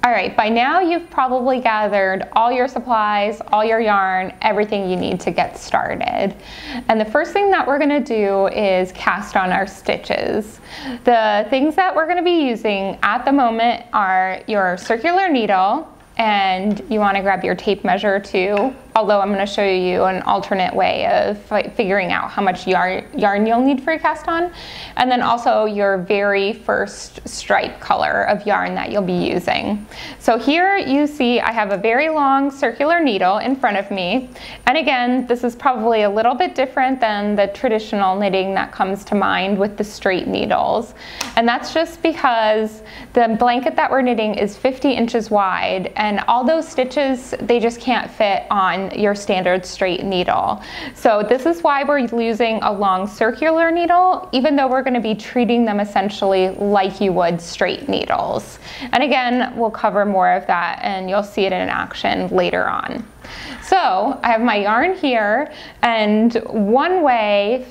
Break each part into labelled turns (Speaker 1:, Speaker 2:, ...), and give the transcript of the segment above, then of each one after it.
Speaker 1: All right, by now you've probably gathered all your supplies, all your yarn, everything you need to get started. And the first thing that we're gonna do is cast on our stitches. The things that we're gonna be using at the moment are your circular needle, and you wanna grab your tape measure too, although I'm gonna show you an alternate way of figuring out how much yarn you'll need for your cast on. And then also your very first stripe color of yarn that you'll be using. So here you see I have a very long circular needle in front of me. And again, this is probably a little bit different than the traditional knitting that comes to mind with the straight needles. And that's just because the blanket that we're knitting is 50 inches wide, and all those stitches, they just can't fit on your standard straight needle. So this is why we're using a long circular needle, even though we're going to be treating them essentially like you would straight needles. And again, we'll cover more of that and you'll see it in action later on. So I have my yarn here, and one way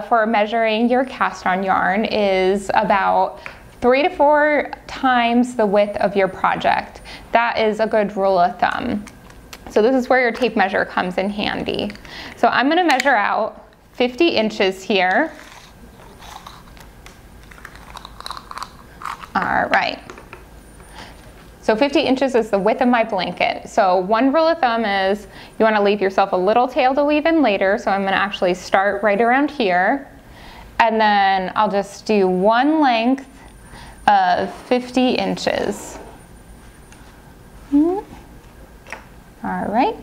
Speaker 1: for measuring your cast on yarn is about 3 to 4 times the width of your project. That is a good rule of thumb. So this is where your tape measure comes in handy. So I'm gonna measure out 50 inches here. All right. So 50 inches is the width of my blanket. So one rule of thumb is you wanna leave yourself a little tail to weave in later. So I'm gonna actually start right around here. And then I'll just do one length of 50 inches. All right,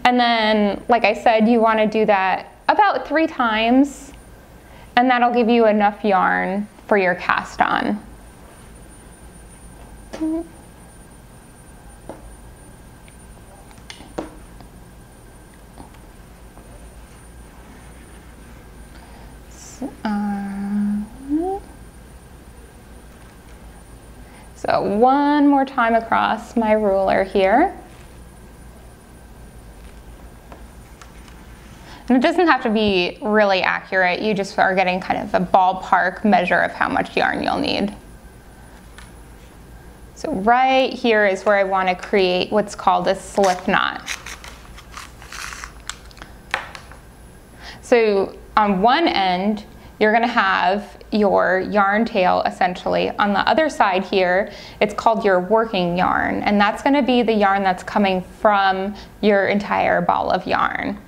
Speaker 1: and then, like I said, you want to do that about 3 times, and that'll give you enough yarn for your cast on. So one more time across my ruler here. And it doesn't have to be really accurate, you just are getting kind of a ballpark measure of how much yarn you'll need. So right here is where I want to create what's called a slip knot. So on one end, you're going to have your yarn tail essentially. On the other side here, it's called your working yarn, and that's going to be the yarn that's coming from your entire ball of yarn.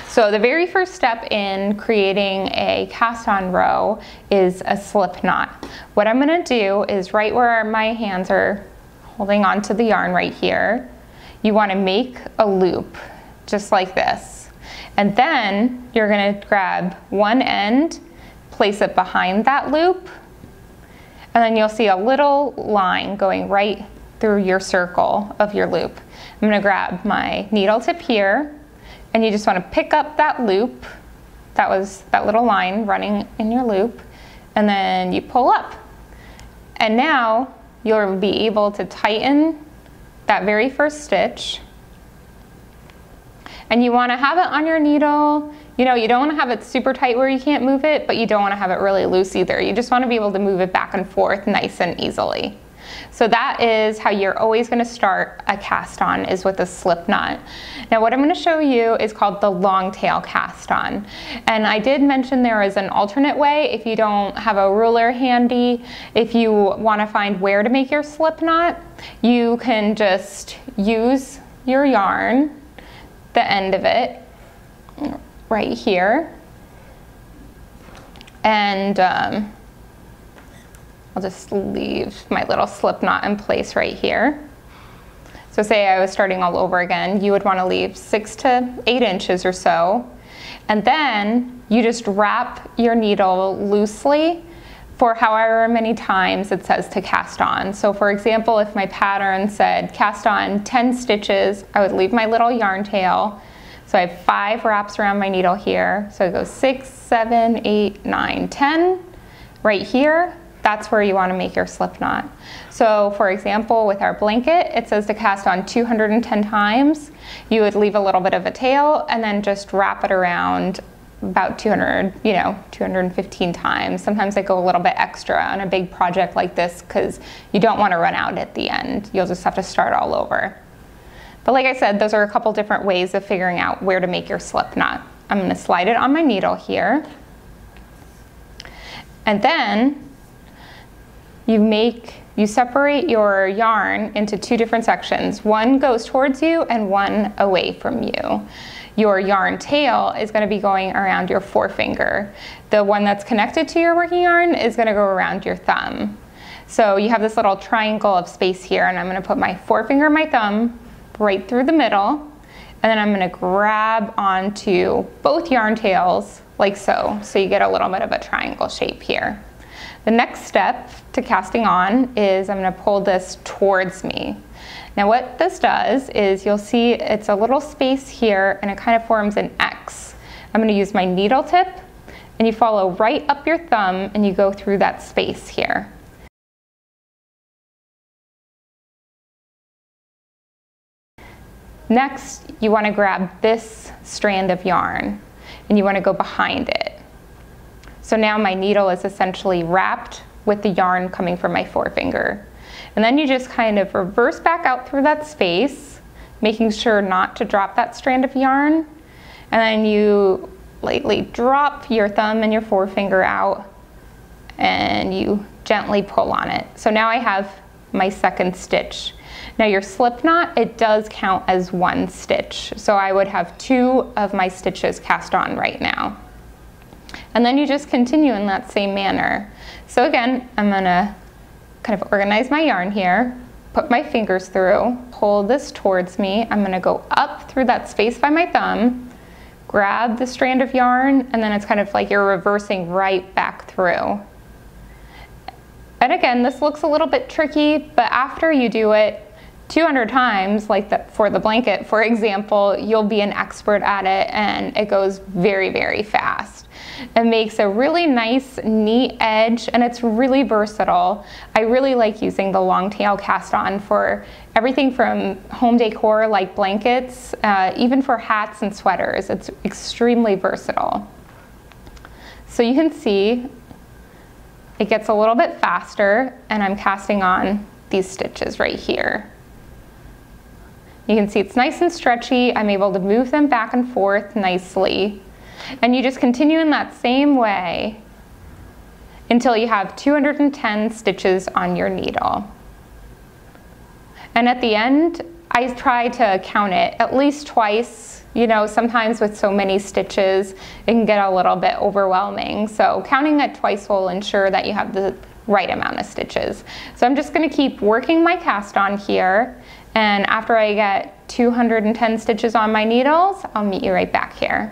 Speaker 1: So the very first step in creating a cast on row is a slip knot. What I'm going to do is right where my hands are holding onto the yarn right here, you want to make a loop just like this. And then you're going to grab one end, place it behind that loop, and then you'll see a little line going right through your circle of your loop. I'm gonna grab my needle tip here, and you just wanna pick up that loop, that was that little line running in your loop, and then you pull up. And now you'll be able to tighten that very first stitch. And you wanna have it on your needle. You know, you don't want to have it super tight where you can't move it, but you don't want to have it really loose either. You just want to be able to move it back and forth nice and easily. So that is how you're always going to start a cast on, is with a slip knot. Now what I'm going to show you is called the long tail cast on. And I did mention there is an alternate way if you don't have a ruler handy. If you want to find where to make your slip knot, you can just use your yarn, the end of it, right here, and I'll just leave my little slip knot in place right here. So say I was starting all over again, you would want to leave 6 to 8 inches or so, and then you just wrap your needle loosely for however many times it says to cast on. So for example, if my pattern said cast on 10 stitches, I would leave my little yarn tail. So I have 5 wraps around my needle here. So it goes 6, 7, 8, 9, 10. Right here, that's where you want to make your slip knot. So for example, with our blanket, it says to cast on 210 times. You would leave a little bit of a tail and then just wrap it around about 215 times. Sometimes I go a little bit extra on a big project like this because you don't want to run out at the end. You'll just have to start all over. But like I said, those are a couple different ways of figuring out where to make your slip knot. I'm going to slide it on my needle here. And then you separate your yarn into two different sections. One goes towards you and one away from you. Your yarn tail is going to be going around your forefinger. The one that's connected to your working yarn is going to go around your thumb. So you have this little triangle of space here, and I'm going to put my forefinger and my thumb right through the middle, and then I'm going to grab onto both yarn tails like so. So you get a little bit of a triangle shape here. The next step to casting on is I'm going to pull this towards me. Now what this does is you'll see it's a little space here and it kind of forms an X. I'm going to use my needle tip and you follow right up your thumb and you go through that space here. Next, you want to grab this strand of yarn and you want to go behind it. So now my needle is essentially wrapped with the yarn coming from my forefinger. And then you just kind of reverse back out through that space, making sure not to drop that strand of yarn. And then you lightly drop your thumb and your forefinger out and you gently pull on it. So now I have my second stitch. Now your slip knot, it does count as one stitch. So I would have two of my stitches cast on right now. And then you just continue in that same manner. So again, I'm gonna kind of organize my yarn here, put my fingers through, pull this towards me. I'm gonna go up through that space by my thumb, grab the strand of yarn, and then it's kind of like you're reversing right back through. And again, this looks a little bit tricky, but after you do it 200 times, like that for the blanket, for example, you'll be an expert at it and it goes very, very fast. It makes a really nice, neat edge, and it's really versatile. I really like using the long tail cast on for everything from home decor like blankets, even for hats and sweaters. It's extremely versatile. So you can see it gets a little bit faster, and I'm casting on these stitches right here. You can see it's nice and stretchy. I'm able to move them back and forth nicely. And you just continue in that same way until you have 210 stitches on your needle. And at the end, I try to count it at least twice. You know, sometimes with so many stitches, it can get a little bit overwhelming. So counting it twice will ensure that you have the right amount of stitches. So I'm just going to keep working my cast on here. And after I get 210 stitches on my needles, I'll meet you right back here.